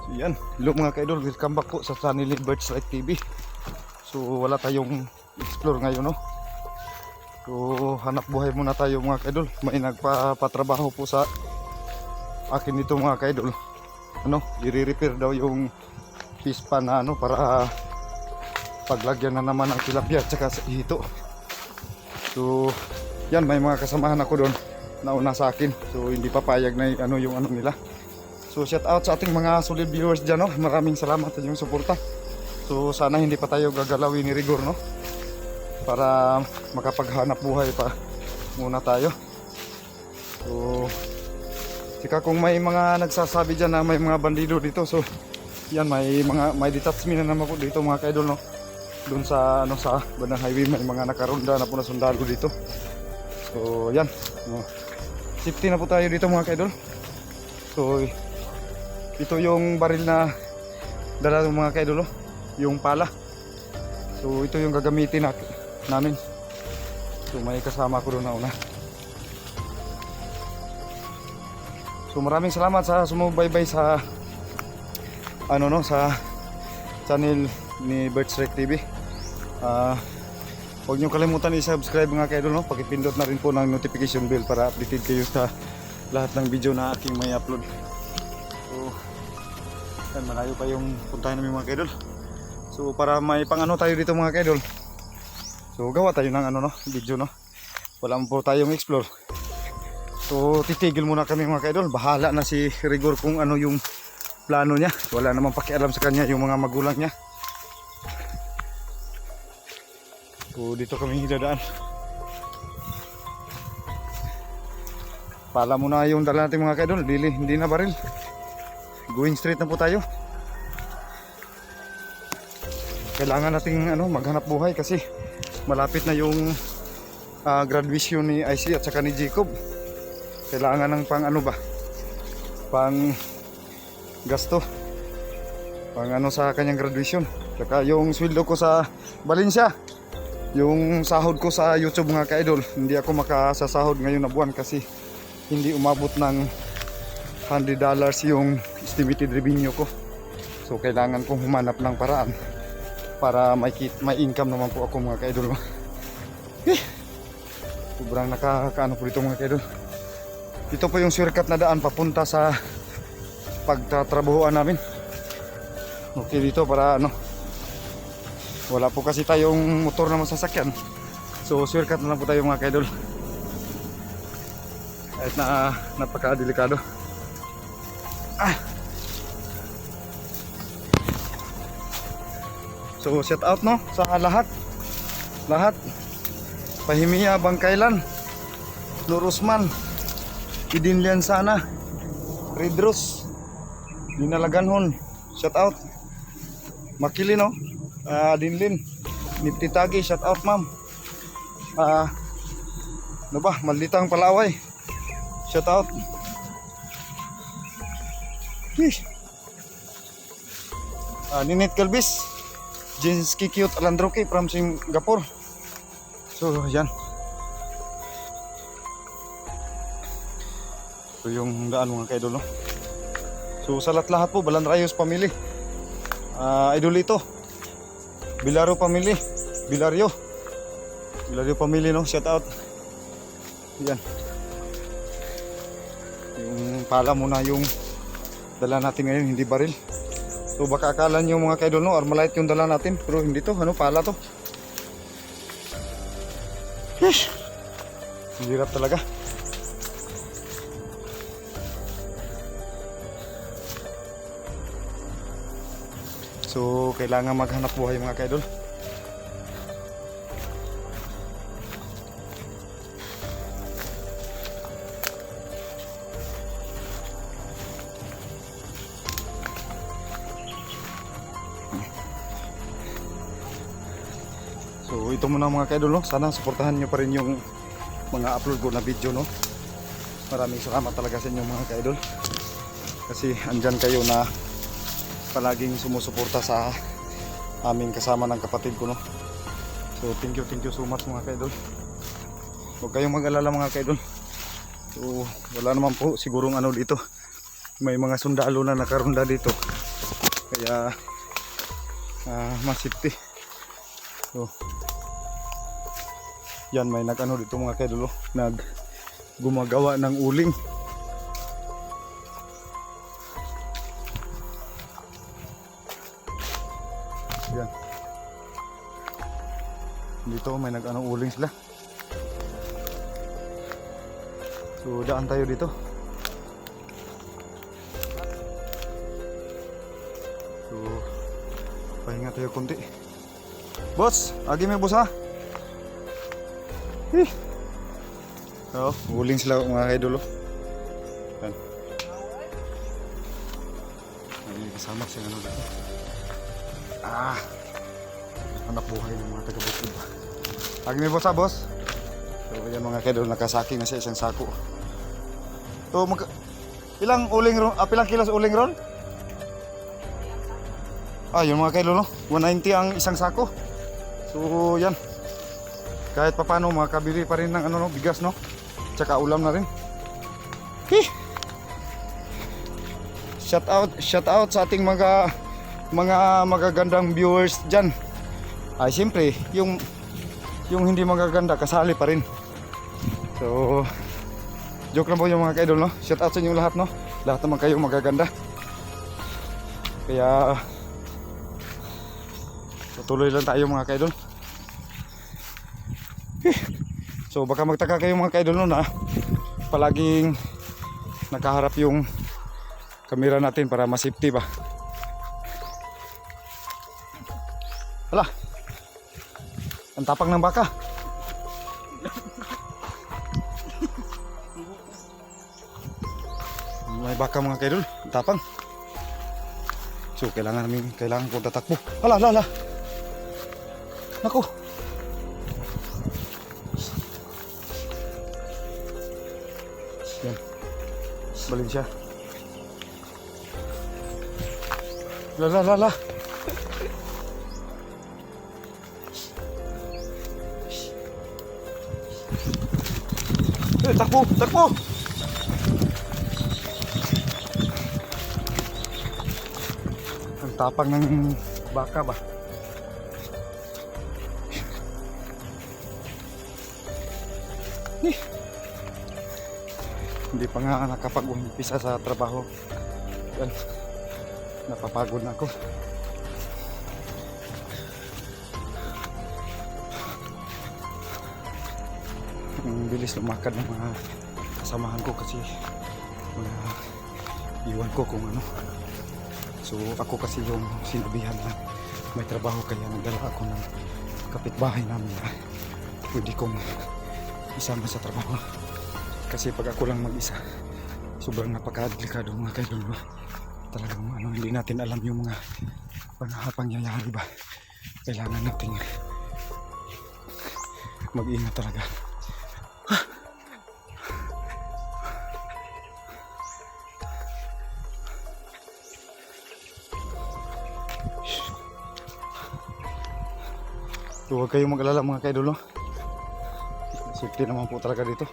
So yan, hello mga ka-idol, welcome back po sa channel ni Birds Life TV. So wala tayong explore ngayon, no. So hanap buhay muna tayo mga ka-idol. May nagpapatrabaho po sa akin dito mga ka-idol. Ano, i-repair daw yung fish pan na ano, para paglagyan na naman ng tilapia at saka hito. So yan, may mga kasamahan ako doon nauna sa akin. So hindi papayag na yung ano nila. So shout out sa ating mga solid viewers dyan, no? Maraming salamat sa inyong suporta. So sana hindi pa tayo gagalawin ni Rigor, no? Para makapaghanap buhay pa muna tayo. So sika kung may mga nagsasabi dyan na may mga bandido dito, so yan, may detachment na naman po dito mga ka-idol, no? Doon sa ano, sa bandang highway may mga nakaronda na po na sundalo dito. So yan, safety na po tayo dito mga ka-idol. So ito yung baril na dala ng mga ka-idol, yung pala. So ito yung gagamitin namin. So may kasama ko doon na una. So maraming salamat sa sumubaybay sa ano, no, sa channel ni Birds Life TV. Huwag nyo kalimutan i-subscribe mga ka-idol, no? Pakipindot na rin po ng notification bell para updated kayo sa lahat ng video na aking may upload. So yan, malayo pa yung puntahan namin mga ka-idol. So para may pang ano tayo dito mga ka-idol, so gawa tayo ng ano, no, video, no. Wala po tayong explore. So titigil muna kami mga ka-idol. Bahala na si Rigor kung ano yung plano niya. Wala namang pakialam sa kanya yung mga magulang niya. So dito kami dadaan. Pala muna yung dala natin mga ka-idol. Hindi na baril. Going straight na po tayo. Kailangan nating ano, maghanap buhay kasi malapit na yung graduation ni IC at saka ni Jacob. Kailangan ng pang ano ba, pang gasto, pang ano sa kanyang graduation. Saka yung sweldo ko sa Valencia, yung sahod ko sa YouTube mga ka-idol, hindi ako makasasahod ngayon na buwan kasi hindi umabot ng $100 yung estimated revenue ko. So kailangan kong humanap ng paraan para may income naman po ako mga ka-idol. Sobrang nakakaano po dito mga ka-idol. Ito po yung shortcut na daan papunta sa pagtatrabahoan namin. Okay dito para ano, wala po kasi tayong motor na masasakyan. So shortcut na lang po tayo mga ka-idol. Kahit na napaka-delikado. So shout out, no, sa lahat Pahimiya Bangkailan, Nur Usman, Idinlian Sana, Redros, Dinalaganhon, shout out. Makili, no, Dinlin, Niptitagi, shout out ma'am. Ano ba, Malditang Palaway, shout out. Ninit Kalbis, Jinsky Cute Alandroki from Singapore. So yan, so yung daan mga ka-idol, no? So sa lahat po, Balan Rayos family, idol ito, Bilaro family, Bilario family, no, shout out. Yan, yung pala muna yung dala natin ngayon, hindi baril. So baka akala nyo mga ka-idol, no, Armalite yung dala natin, pero hindi to, ano, pala to. Yes, hirap talaga. So kailangan maghanap buhay mga ka-idol. So ito muna mga ka-idol, no? Sana suportahan nyo pa rin yung mga upload ko na video, no? Maraming salamat talaga sa inyo mga ka-idol, kasi andyan kayo na palaging sumusuporta sa amin kasama ng kapatid ko, no? So thank you so much mga ka-idol. Huwag kayong mag-alala mga ka-idol. So wala naman po sigurong ano dito, may mga sundalo na nakaronda dito Kaya mas safety. So, yan, may nag-ano dito mga kaidol, nag gumagawa ng uling. Yan. Dito may nag-ano uling sila. So daan tayo dito. So pahinga tayo konti. Boss, agi may boss ha. So, uling sila mga kaidol. Yan. May kasama siya ano dito. Anak buhay ng mga taga-bukid. Agi may boss ha, boss. So yan mga kaidol, nakasaki na sa isang sako. So ilang uling ron, pilang kilos uling ron? Yung mga kaidol, no? 190 ang isang sako. So yan. Kahit papano makabili pa rin ng ano, no, bigas, no? Tsaka ulam na rin. Shout out sa ating mga magagandang viewers diyan. Siyempre, yung hindi magaganda kasali pa rin. So joke lang po yung mga kaidol, no? Shout out sa inyo lahat, no? Lahat naman kayo magaganda. Kaya patuloy lang tayo mga kaidol. So baka magtaka kayo mga kaidol, no, na palaging nakaharap yung kamera natin para mas safety ba. Hala, ang tapang ng baka. May baka mga kaidol, ang tapang. So kailangan ko tatakbo. Hala. Naku. Yan. Balin siya. La. Takbo. Ang tapang ng baka ba? Hindi pa nga nakapag-umpisa sa trabaho. Yan. Napapagod na ako. Ang bilis lumakad ng mga kasamahan ko kasi iwan ko kung ano. So ako kasi yung sinabihan na may trabaho, kaya nagdala ako ng kapitbahay namin na pwede kong isama sa trabaho. Kasi pag ako lang mag-isa, sobrang napakadelikado mga kaidol. Talagang hindi natin alam yung mga pangyayari ba. Kailangan natin mag-ingat talaga. So huwag kayong mag-alala mga kaidol. Safety naman po talaga dito.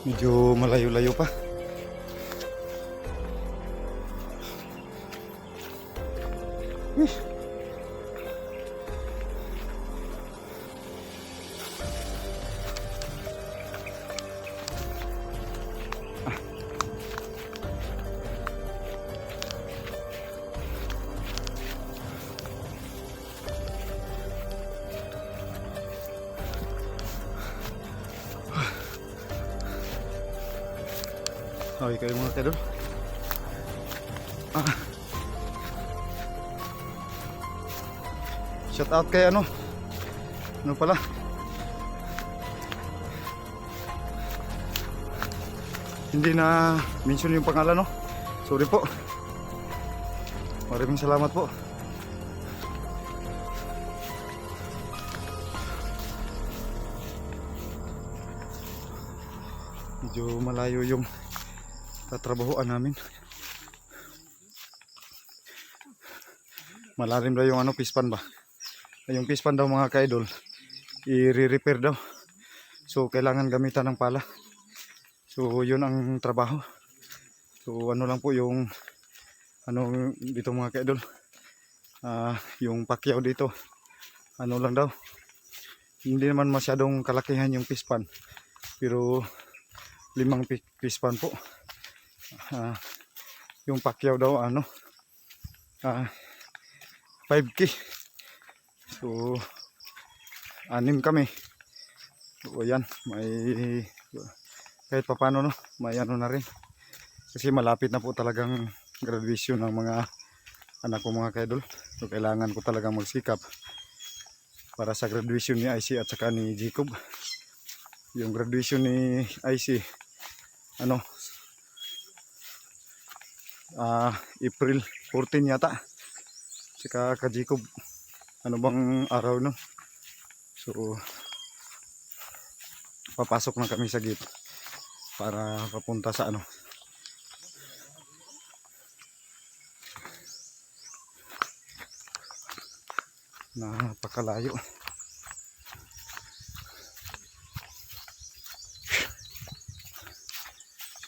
Medyo malayo-layo pa. Okay kayo mga kaidol. Shout out kay ano pala, hindi na mention yung pangalan, no? Sorry po. Maraming salamat po. Medyo malayo yung tatrabahoan namin. malalim daw yung ano, pispan ba. Yung pispan daw mga ka-idol, i-repair daw. So kailangan gamitan ng pala. So yun ang trabaho. So ano lang po yung ano dito mga ka-idol. Yung pakyaw dito. Ano lang daw. Hindi naman masyadong kalakihan yung pispan. Pero 5 pispan po. Yung pakyaw daw ano 5K. So 6 kami. So ayan, may kahit papano no, may ano na rin. Kasi malapit na po talagang graduation ng mga anak ko mga ka-idol. So kailangan ko talagang magsikap para sa graduation ni IC at saka ni Jacob. Yung graduation ni IC ano April 14 yata. Saka ka Jacob ano bang araw no. So papasok na kami sa gate para papunta sa ano napakalayo.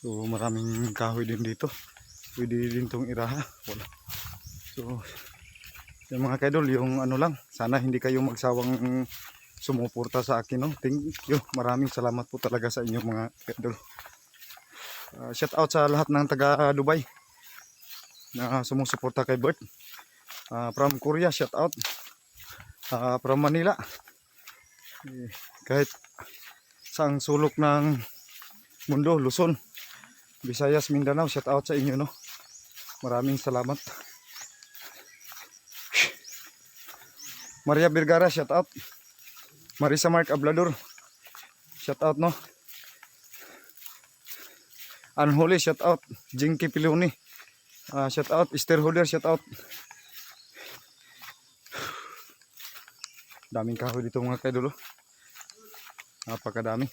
So maraming kahoy din dito, pwede din itong iraha. Wala. So yung mga kaidol, yung ano lang, sana hindi kayo magsawang sumuporta sa akin no. Thank you, maraming salamat po talaga sa inyo mga kaidol. Shout out sa lahat ng taga Dubai na sumusuporta kay Bert. From Korea, shout out. From Manila, kahit saang sulok ng mundo, Luzon, Visayas, Mindanao, shout out sa inyo no. Maraming salamat. Maria Vergara, shout out. Marisa Mark Ablador, shout out no. Unholy, shout out. Jinky Piloni, shout out. Esther Holder, shout out. Daming kahoy dito mga kaidol. Napakadami.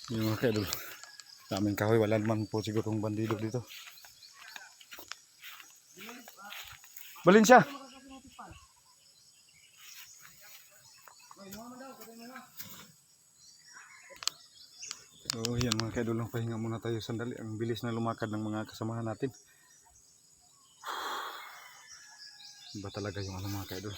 Yung mga kaidol, daming kahoy. Wala naman po sigurong bandido dito. Valencia. So yan mga kaidol, pahinga muna tayo sandali. Ang bilis na lumakad ng mga kasamahan natin. Iba talaga yung ano mga kaidol.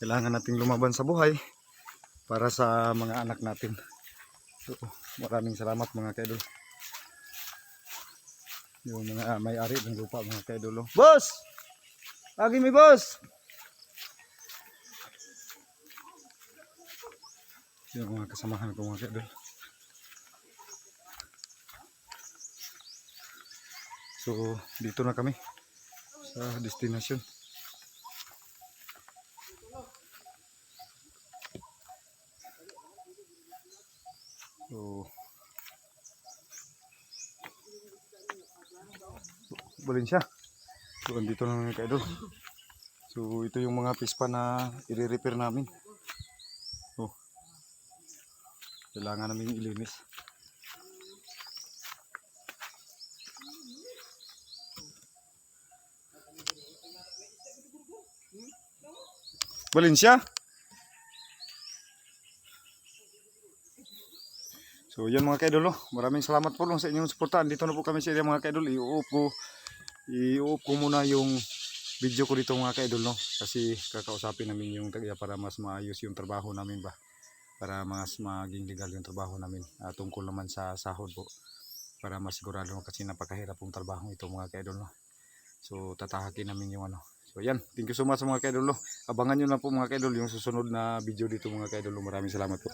Kailangan nating lumaban sa buhay para sa mga anak natin. So maraming salamat mga kaidol. Yung mga may-ari ng lupa mga kaidol. Boss! Lagi mi boss! Yung mga kasamahan ko mga kaidol. So dito na kami sa destination. So Valencia. So andito na mga kaidol. So ito yung mga pispa na i-repair namin. So kailangan namin ilinis. Valencia. So yan mga kaidol, maraming salamat po sa inyong suporta. Dito na po kami sa area mga kaidol. I-off ko muna yung video ko dito mga kaidol no. Kasi kakausapin namin yung taga para mas maayos yung trabaho namin ba. Para mas maging legal yung trabaho namin. Tungkol naman sa sahod po. Para masigurado kasi napakahirap pong trabaho ito mga kaidol no. So tatahakin namin yung ano. So yan, thank you so much mga kaidol. Abangan nyo na po mga kaidol yung susunod na video dito mga kaidol. Maraming salamat po.